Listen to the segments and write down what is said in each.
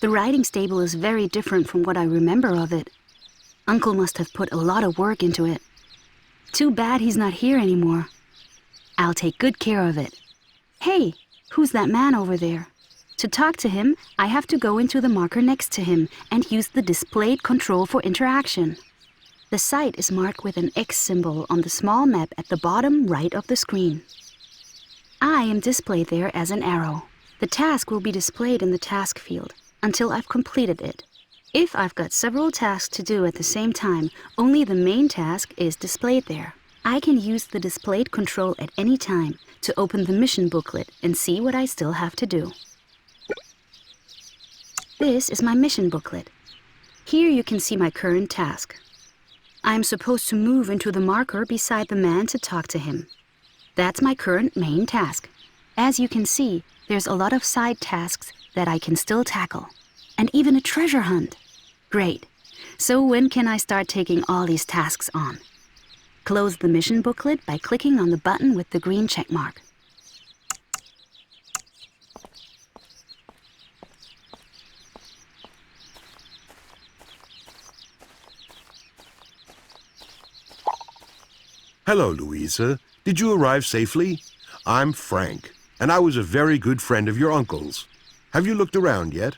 The riding stable is very different from what I remember of it. Uncle must have put a lot of work into it. Too bad he's not here anymore. I'll take good care of it. Hey, who's that man over there? To talk to him, I have to go into the marker next to him and use the displayed control for interaction. The site is marked with an X symbol on the small map at the bottom right of the screen. I am displayed there as an arrow. The task will be displayed in the task field until I've completed it. If I've got several tasks to do at the same time, only the main task is displayed there. I can use the displayed control at any time to open the mission booklet and see what I still have to do. This is my mission booklet. Here you can see my current task. I'm supposed to move into the marker beside the man to talk to him. That's my current main task. As you can see, there's a lot of side tasks that I can still tackle. And even a treasure hunt. Great. So when can I start taking all these tasks on? Close the mission booklet by clicking on the button with the green check mark. Hello, Louisa. Did you arrive safely? I'm Frank, and I was a very good friend of your uncle's. Have you looked around yet?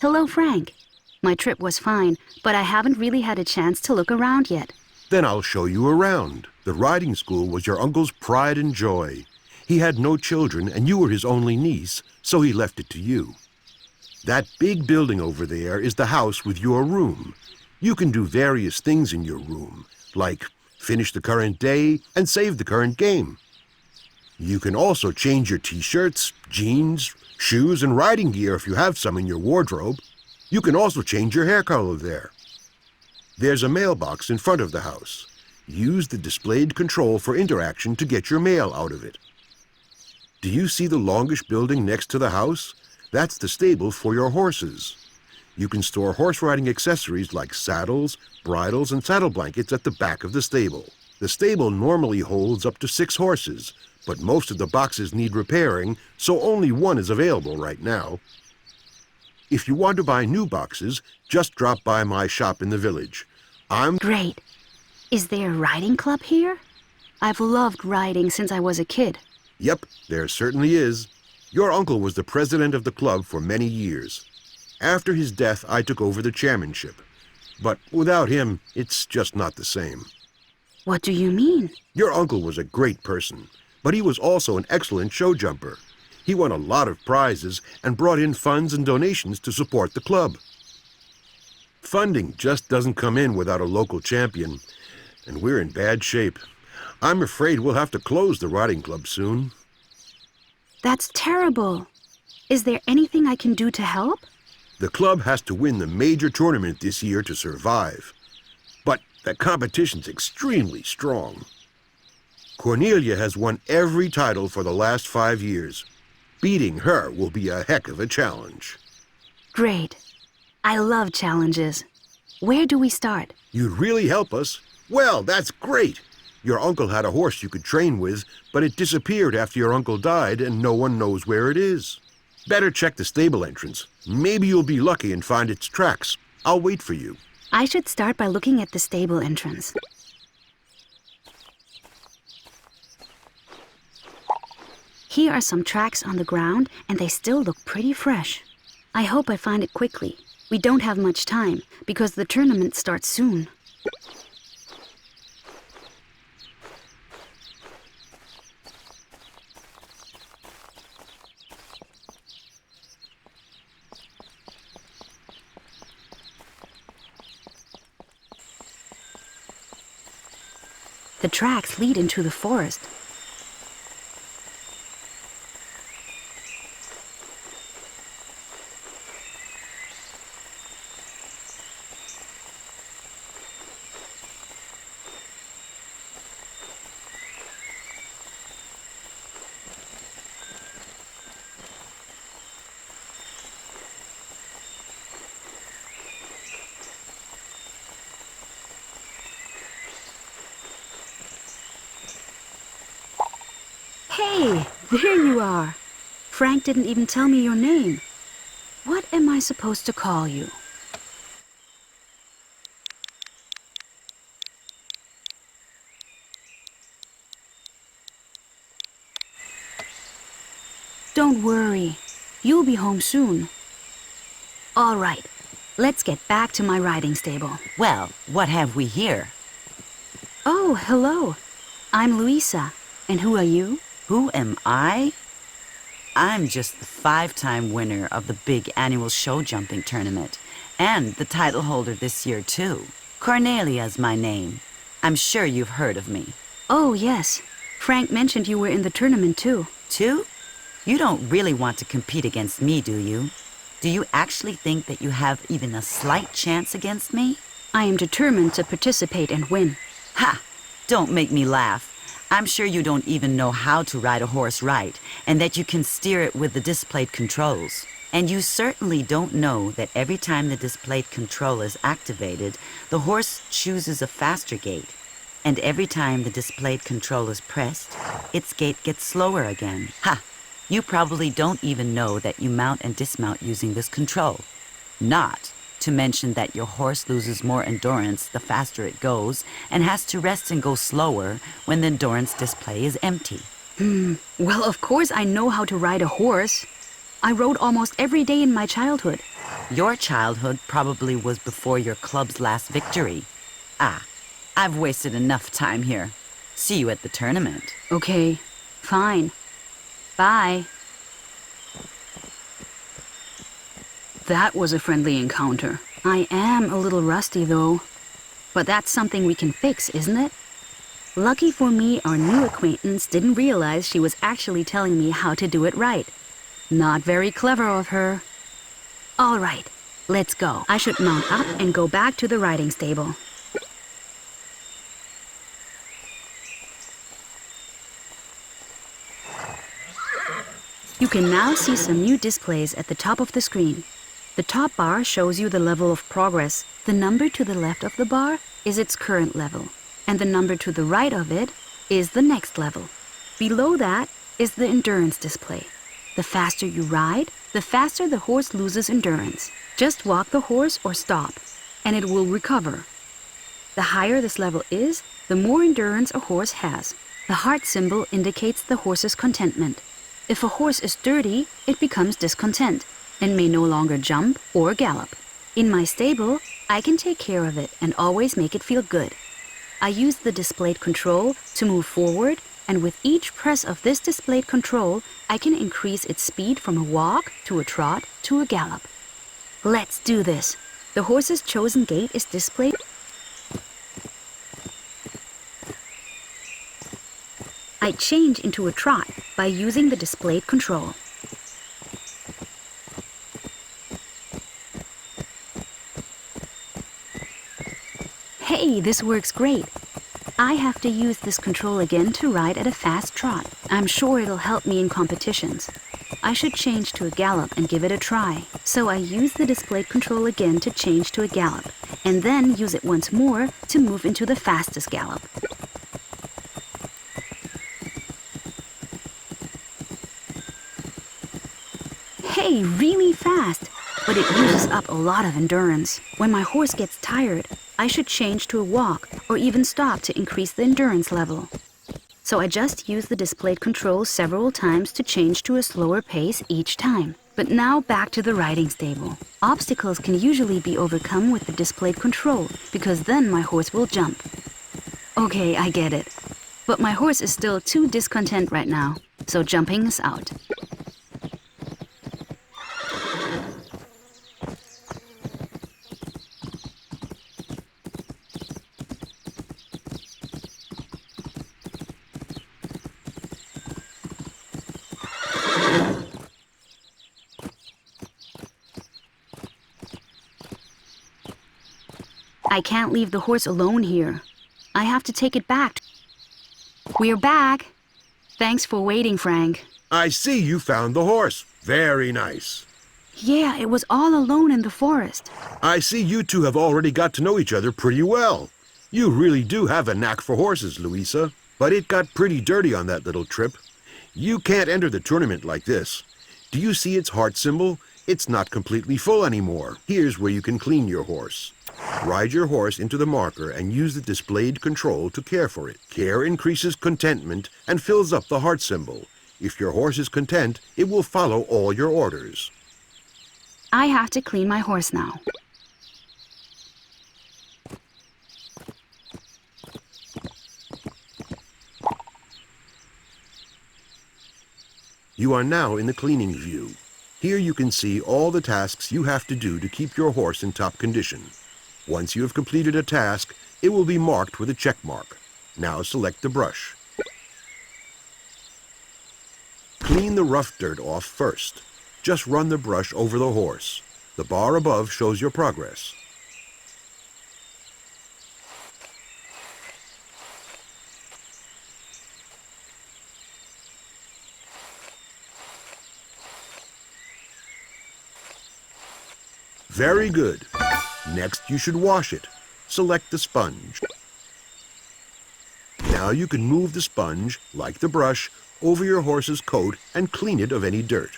Hello, Frank. My trip was fine, but I haven't really had a chance to look around yet. Then I'll show you around. The riding school was your uncle's pride and joy. He had no children, and you were his only niece, so he left it to you. That big building over there is the house with your room. You can do various things in your room, like finish the current day and save the current game. You can also change your t-shirts, jeans, shoes, and riding gear if you have some in your wardrobe. You can also change your hair color there. There's a mailbox in front of the house. Use the displayed control for interaction to get your mail out of it. Do you see the longish building next to the house? That's the stable for your horses. You can store horse riding accessories like saddles, bridles, and saddle blankets at the back of the stable. The stable normally holds up to 6 horses, but most of the boxes need repairing, so only one is available right now. If you want to buy new boxes, just drop by my shop in the village. Great. Is there a riding club here? I've loved riding since I was a kid. Yep, there certainly is. Your uncle was the president of the club for many years. After his death, I took over the chairmanship. But without him, it's just not the same. What do you mean? Your uncle was a great person, but he was also an excellent show jumper. He won a lot of prizes and brought in funds and donations to support the club. Funding just doesn't come in without a local champion, and we're in bad shape. I'm afraid we'll have to close the riding club soon. That's terrible. Is there anything I can do to help? The club has to win the major tournament this year to survive. But the competition's extremely strong. Cornelia has won every title for the last 5 years. Beating her will be a heck of a challenge. Great. I love challenges. Where do we start? You'd really help us. Well, that's great. Your uncle had a horse you could train with, but it disappeared after your uncle died and no one knows where it is. Better check the stable entrance. Maybe you'll be lucky and find its tracks. I'll wait for you. I should start by looking at the stable entrance. Here are some tracks on the ground, and they still look pretty fresh. I hope I find it quickly. We don't have much time, because the tournament starts soon. The tracks lead into the forest. Hey, there you are. Frank didn't even tell me your name. What am I supposed to call you? Don't worry. You'll be home soon. All right. Let's get back to my riding stable. Well, what have we here? Oh, hello. I'm Luisa. And who are you? Who am I? I'm just the 5-time winner of the big annual show jumping tournament, and the title holder this year, too. Cornelia's my name. I'm sure you've heard of me. Oh, yes. Frank mentioned you were in the tournament, too. Too? You don't really want to compete against me, do you? Do you actually think that you have even a slight chance against me? I am determined to participate and win. Ha! Don't make me laugh. I'm sure you don't even know how to ride a horse right, and that you can steer it with the displayed controls. And you certainly don't know that every time the displayed control is activated, the horse chooses a faster gait. And every time the displayed control is pressed, its gait gets slower again. Ha! You probably don't even know that you mount and dismount using this control. Not to mention that your horse loses more endurance the faster it goes and has to rest and go slower when the endurance display is empty. Well, of course I know how to ride a horse. I rode almost every day in my childhood. Your childhood probably was before your club's last victory. Ah, I've wasted enough time here. See you at the tournament. Okay, fine. Bye. That was a friendly encounter. I am a little rusty, though. But that's something we can fix, isn't it? Lucky for me, our new acquaintance didn't realize she was actually telling me how to do it right. Not very clever of her. All right, let's go. I should mount up and go back to the riding stable. You can now see some new displays at the top of the screen. The top bar shows you the level of progress. The number to the left of the bar is its current level, and the number to the right of it is the next level. Below that is the endurance display. The faster you ride, the faster the horse loses endurance. Just walk the horse or stop, and it will recover. The higher this level is, the more endurance a horse has. The heart symbol indicates the horse's contentment. If a horse is dirty, it becomes discontent and may no longer jump or gallop. In my stable, I can take care of it and always make it feel good. I use the displayed control to move forward, and with each press of this displayed control, I can increase its speed from a walk to a trot to a gallop. Let's do this. The horse's chosen gait is displayed. I change into a trot by using the displayed control. Hey, this works great. I have to use this control again to ride at a fast trot. I'm sure it'll help me in competitions. I should change to a gallop and give it a try. So I use the displayed control again to change to a gallop, and then use it once more to move into the fastest gallop. Hey, really fast, but it uses up a lot of endurance. When my horse gets tired, I should change to a walk or even stop to increase the endurance level. So I just use the displayed control several times to change to a slower pace each time. But now back to the riding stable. Obstacles can usually be overcome with the displayed control, because then my horse will jump. Okay, I get it. But my horse is still too discontent right now, so jumping is out. I can't leave the horse alone here. I have to take it back. We're back. Thanks for waiting, Frank. I see you found the horse. Very nice. Yeah, it was all alone in the forest. I see you two have already got to know each other pretty well. You really do have a knack for horses, Louisa. But it got pretty dirty on that little trip. You can't enter the tournament like this. Do you see its heart symbol? It's not completely full anymore. Here's where you can clean your horse. Ride your horse into the marker and use the displayed control to care for it. Care increases contentment and fills up the heart symbol. If your horse is content, it will follow all your orders. I have to clean my horse now. You are now in the cleaning view. Here you can see all the tasks you have to do to keep your horse in top condition. Once you have completed a task, it will be marked with a check mark. Now select the brush. Clean the rough dirt off first. Just run the brush over the horse. The bar above shows your progress. Very good. Next, you should wash it. Select the sponge. Now you can move the sponge, like the brush, over your horse's coat and clean it of any dirt.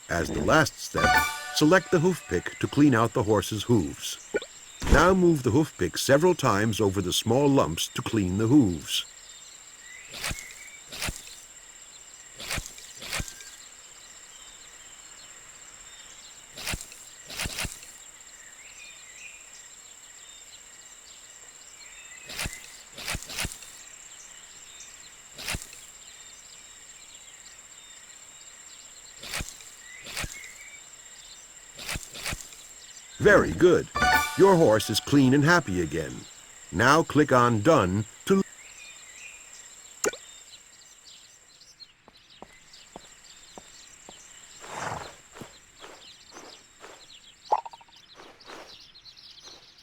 As the last step, select the hoof pick to clean out the horse's hooves. Now move the hoof pick several times over the small lumps to clean the hooves. Very good. Your horse is clean and happy again. Now click on Done to...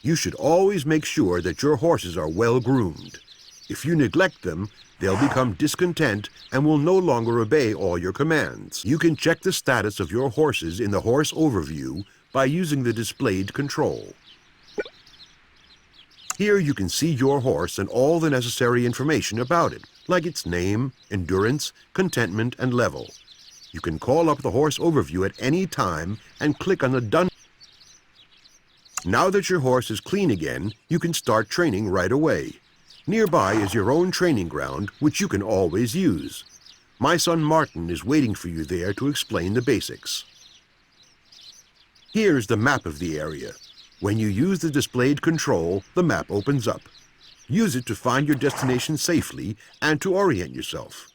You should always make sure that your horses are well groomed. If you neglect them, they'll become discontent and will no longer obey all your commands. You can check the status of your horses in the Horse Overview by using the displayed control. Here you can see your horse and all the necessary information about it, like its name, endurance, contentment, and level. You can call up the Horse Overview at any time and click on the Done. Now that your horse is clean again, you can start training right away. Nearby is your own training ground, which you can always use. My son Martin is waiting for you there to explain the basics. Here's the map of the area. When you use the displayed control, the map opens up. Use it to find your destination safely and to orient yourself.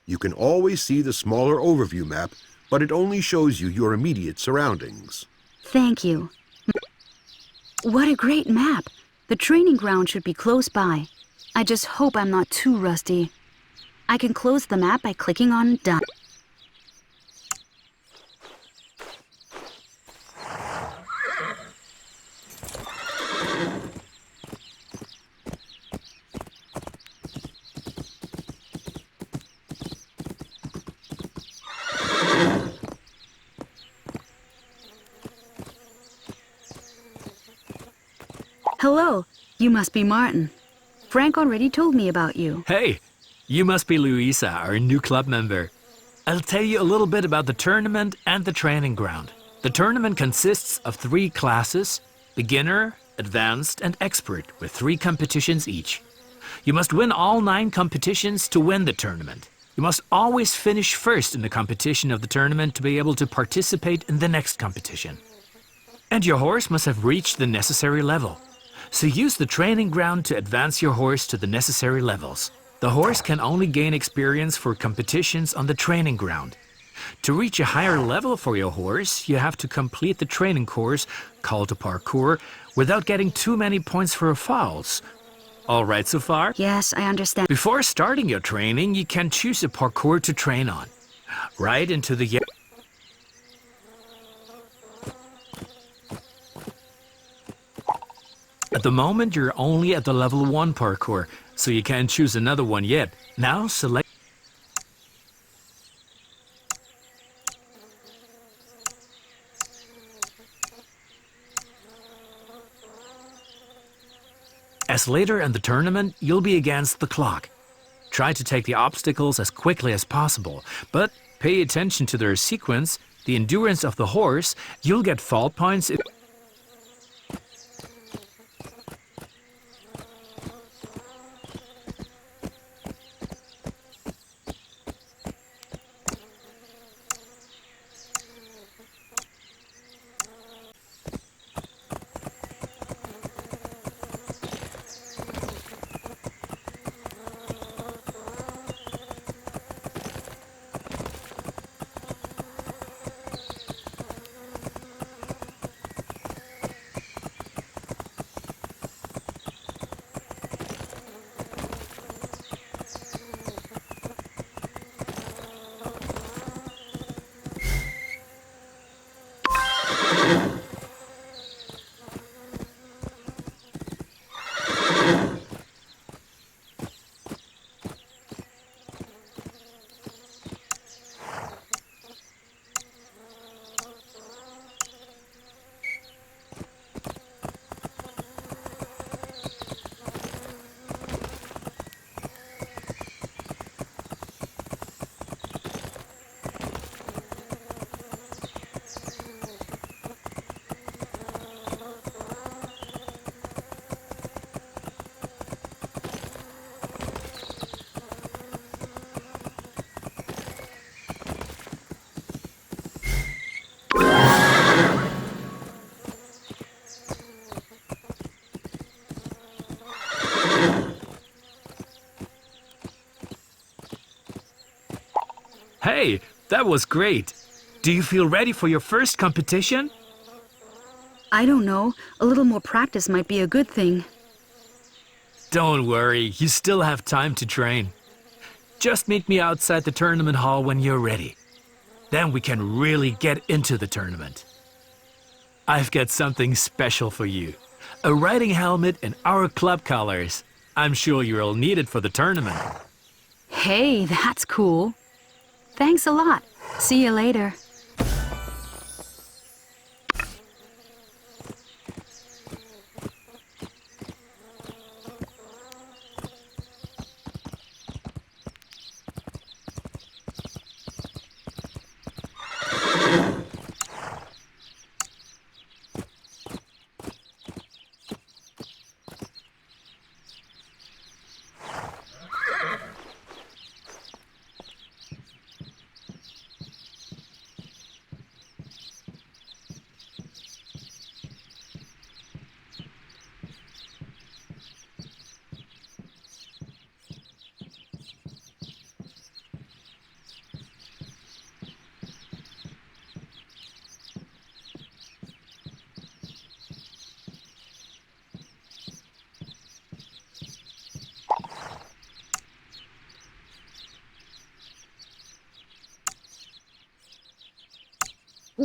You can always see the smaller overview map, but it only shows you your immediate surroundings. Thank you. What a great map. The training ground should be close by. I just hope I'm not too rusty. I can close the map by clicking on Done. Hello, you must be Martin. Frank already told me about you. Hey, you must be Louisa, our new club member. I'll tell you a little bit about the tournament and the training ground. The tournament consists of 3 classes: beginner, advanced, and expert, with 3 competitions each. You must win all 9 competitions to win the tournament. You must always finish first in the competition of the tournament to be able to participate in the next competition. And your horse must have reached the necessary level. So use the training ground to advance your horse to the necessary levels. The horse can only gain experience for competitions on the training ground. To reach a higher level for your horse, you have to complete the training course, called a parcours, without getting too many points for fouls. All right so far? Yes, I understand. Before starting your training, you can choose a parcours to train on. Ride into the... At the moment, you're only at the level 1 parcours, so you can't choose another one yet. Now select... because later in the tournament you'll be against the clock. Try to take the obstacles as quickly as possible, but pay attention to their sequence, the endurance of the horse. You'll get fault points if... Hey, that was great. Do you feel ready for your first competition? I don't know. A little more practice might be a good thing. Don't worry, you still have time to train. Just meet me outside the tournament hall when you're ready. Then we can really get into the tournament. I've got something special for you. A riding helmet in our club colors. I'm sure you'll need it for the tournament. Hey, that's cool. Thanks a lot. See you later. I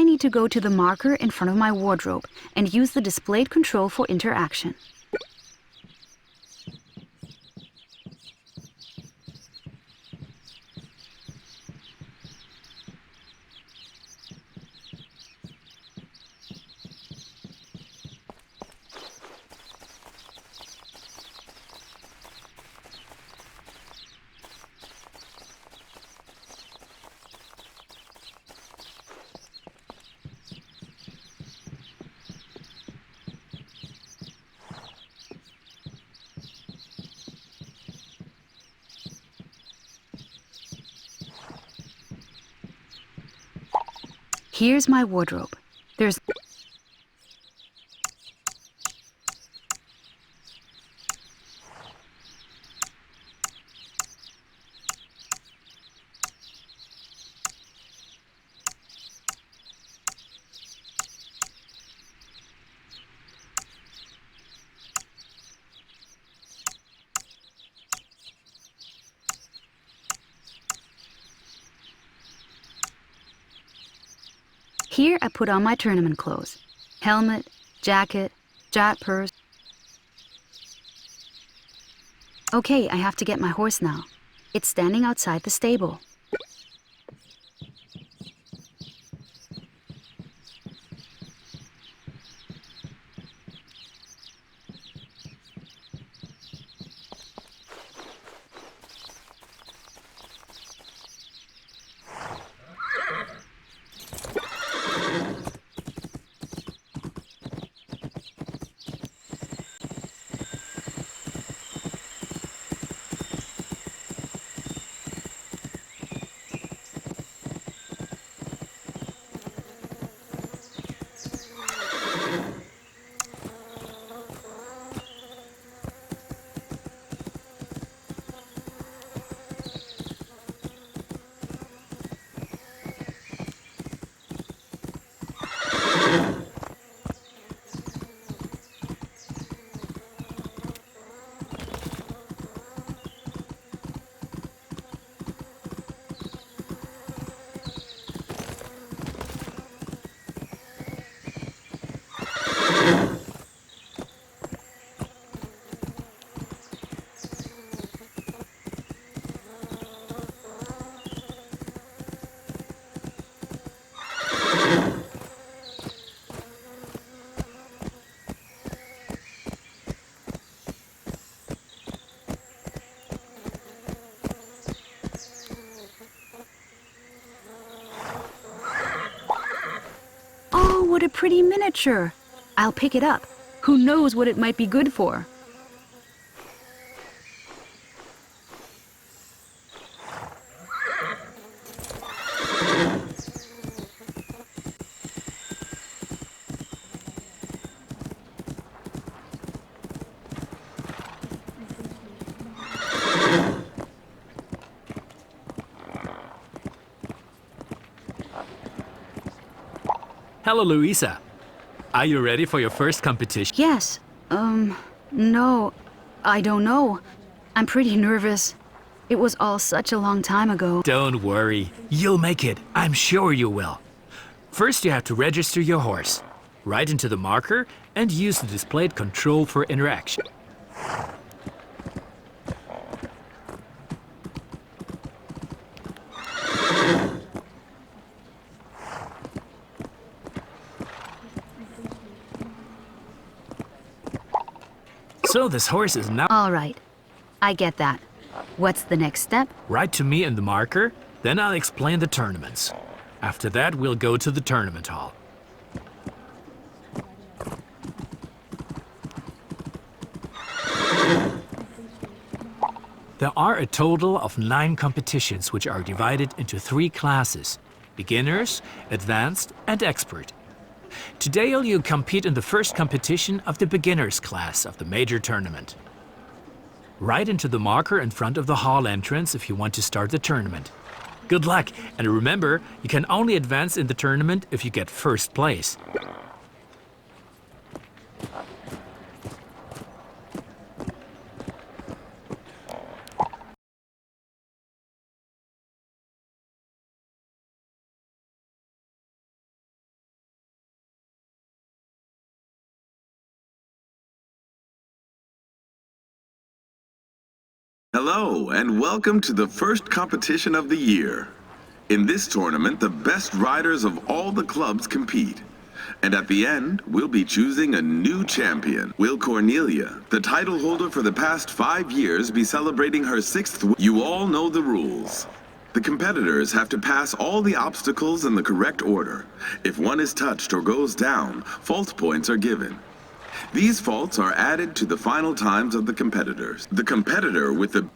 need to go to the marker in front of my wardrobe and use the displayed control for interaction. Here's my wardrobe. There's... Here I put on my tournament clothes. Helmet, jacket, jat purse. Okay, I have to get my horse now. It's standing outside the stable. Oh, what a pretty miniature. I'll pick it up. Who knows what it might be good for? Hello, Louisa. Are you ready for your first competition? Yes. No. I don't know. I'm pretty nervous. It was all such a long time ago. Don't worry. You'll make it. I'm sure you will. First, you have to register your horse. Write into the marker and use the displayed control for interaction. So this horse is now... All right. I get that. What's the next step? Write to me in the marker, then I'll explain the tournaments. After that, we'll go to the tournament hall. There are a total of 9 competitions which are divided into 3 classes: beginners, advanced, and expert. Today you'll compete in the first competition of the beginners class of the major tournament. Write into the marker in front of the hall entrance if you want to start the tournament. Good luck, and remember, you can only advance in the tournament if you get first place. Hello, and welcome to the first competition of the year. In this tournament, the best riders of all the clubs compete. And at the end, we'll be choosing a new champion. Will Cornelia, the title holder for the past 5 years, be celebrating her 6th win? You all know the rules. The competitors have to pass all the obstacles in the correct order. If one is touched or goes down, fault points are given. These faults are added to the final times of the competitors. The competitor with the